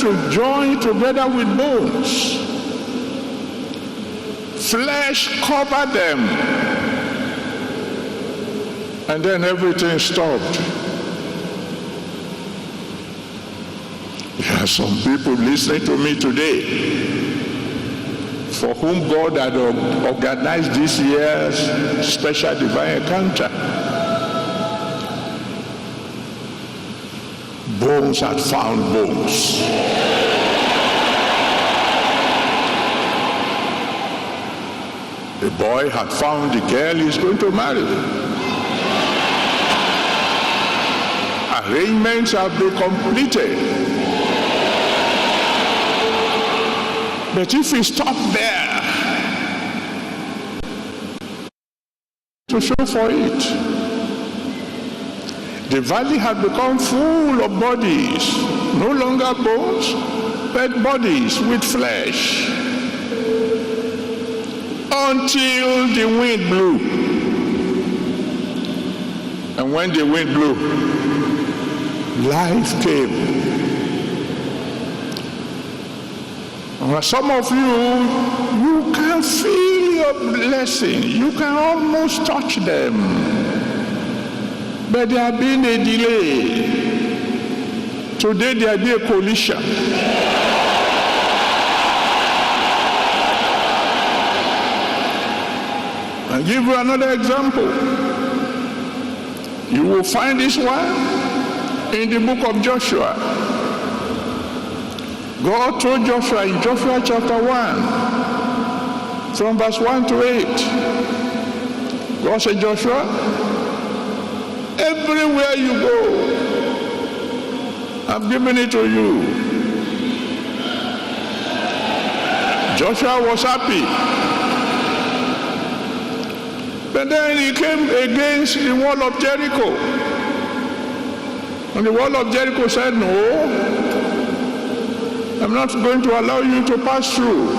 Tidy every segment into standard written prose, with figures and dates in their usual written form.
to join together with bones. Flesh covered them. And then everything stopped. There are some people listening to me today for whom God had organized this year's special divine encounter. Bones had found bones. The boy had found the girl he's going to marry. Arrangements have been completed. But if we stop there to show for it, the valley had become full of bodies, no longer bones, but bodies with flesh, until the wind blew. And when the wind blew, life came. Some of you can feel your blessing. You can almost touch them. But there has been a delay. Today there will be a collision. I'll give you another example. You will find this one in the book of Joshua. God told Joshua in Joshua chapter 1, from verse 1 to 8. God said, Joshua, everywhere you go, I've given it to you. Joshua was happy. But then he came against the wall of Jericho. And the wall of Jericho said, no, I'm not going to allow you to pass through.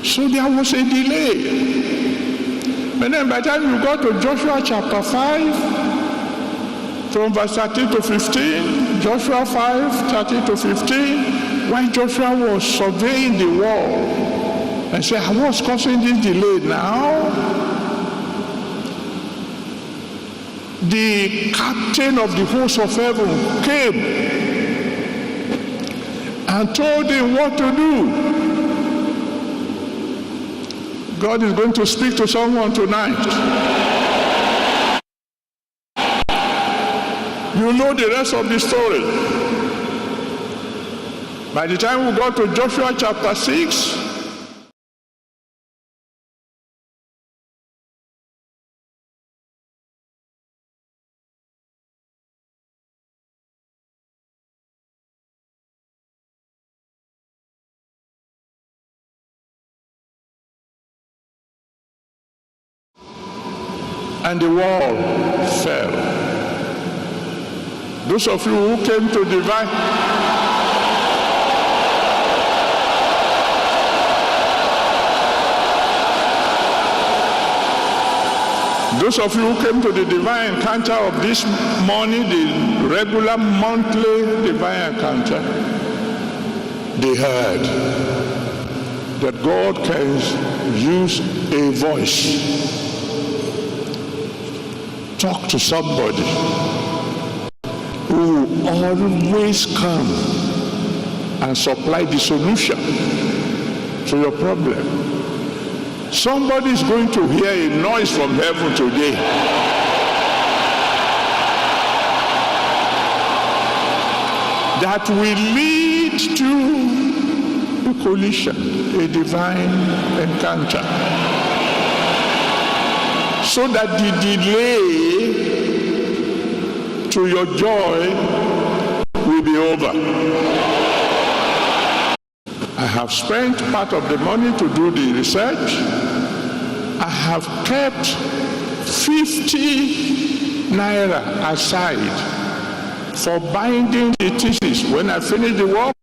So there was a delay. But then by the time you got to Joshua chapter 5, from verse 13 to 15, Joshua 5, 13 to 15, when Joshua was surveying the wall, and said, what's causing this delay now? The captain of the host of heaven came and told him what to do. God is going to speak to someone tonight. You know the rest of the story. By the time we got to Joshua chapter 6, and the wall fell. Those of you who came to divine, those of you who came to the divine encounter of this morning, the regular monthly divine encounter, they heard that God can use a voice. Talk to somebody who will always come and supply the solution to your problem. Somebody is going to hear a noise from heaven today. That will lead to a collision, a divine encounter. So that the delay to your joy will be over. I have spent part of the money to do the research. I have kept 50 naira aside for binding the thesis. When I finish the work,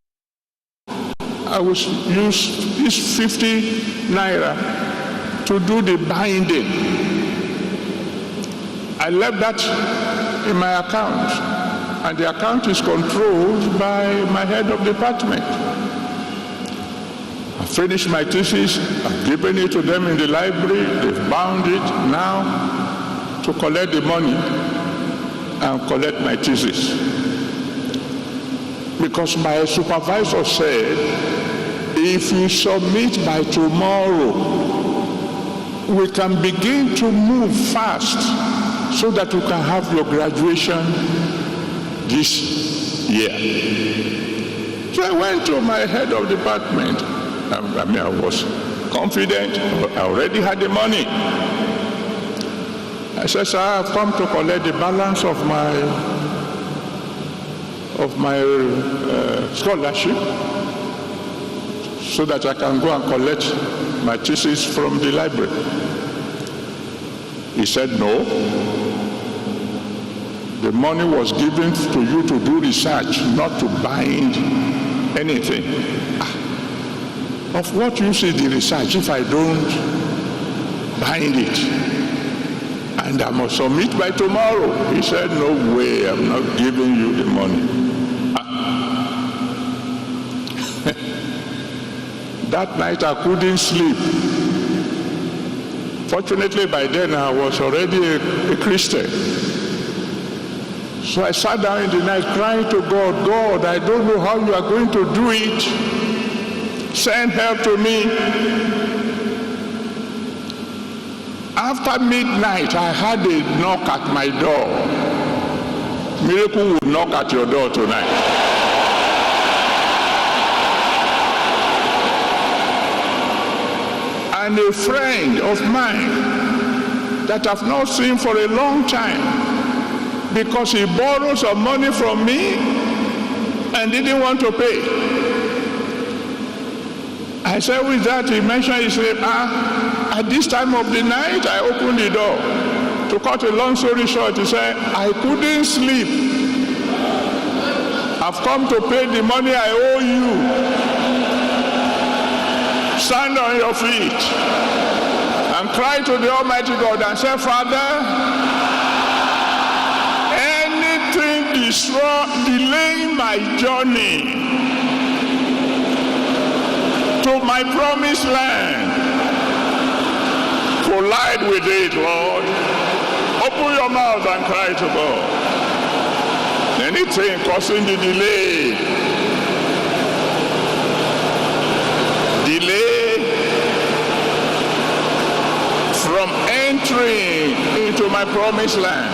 I will use this 50 naira to do the binding. I left that in my account. and the account is controlled by my head of department. I finished my thesis, I've given it to them in the library, they've bound it now to collect the money and collect my thesis. Because my supervisor said, if you submit by tomorrow, we can begin to move fast so that you can have your graduation this year. So I went to my head of department. I was confident. I already had the money. I said, sir, I've come to collect the balance of my scholarship so that I can go and collect my thesis from the library. He said, no. The money was given to you to do research, not to bind anything. Of what use is the research if I don't bind it? And I must submit by tomorrow. He said, no way, I'm not giving you the money. That night I couldn't sleep. Fortunately, by then I was already a Christian. So I sat down in the night crying to God, God, I don't know how you are going to do it. Send help to me. After midnight, I had a knock at my door. Miracle will knock at your door tonight. And a friend of mine that I've not seen for a long time, because he borrowed some money from me and didn't want to pay. I said, with that, he mentioned, he said, at this time of the night, I opened the door. To cut a long story short, he said, I couldn't sleep. I've come to pay the money I owe you. Stand on your feet and cry to the Almighty God and say, Father, anything delaying my journey to my promised land, collide with it, Lord. Open your mouth and cry to God. Anything causing the delay from entering into my promised land,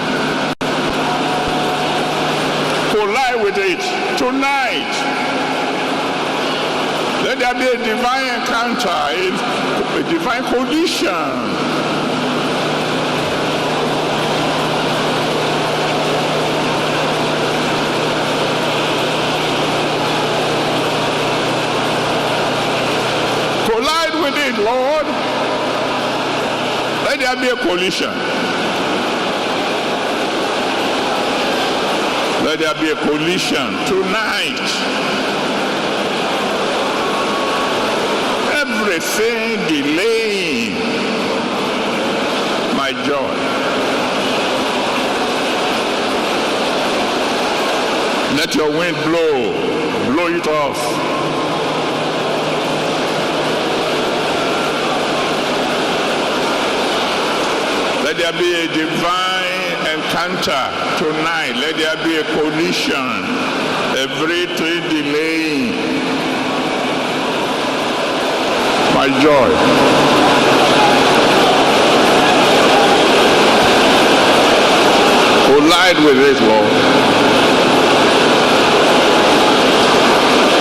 collide with it tonight. Let there be a divine encounter, a divine collision. Collide with it, Lord. Let there be a collision. Let there be a collision tonight. Everything delaying my joy. Let your wind blow it off. Let there be a divine encounter tonight. Let there be a collision. Everything delaying my joy. Collide with it, Lord.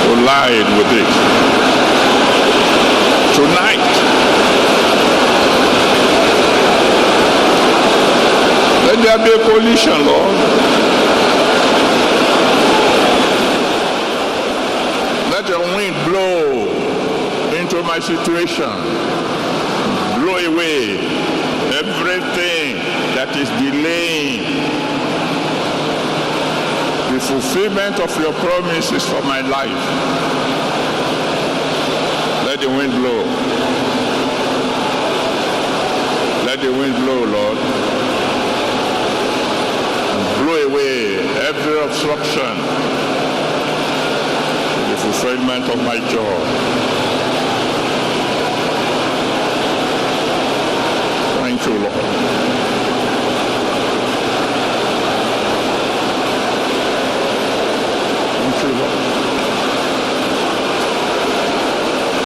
Collide with it. Tonight. Let there be a collision, Lord. Let your wind blow into my situation. Blow away everything that is delaying the fulfillment of your promises for my life. Let the wind blow. Let the wind blow, Lord. blow away every obstruction to the fulfillment of my joy.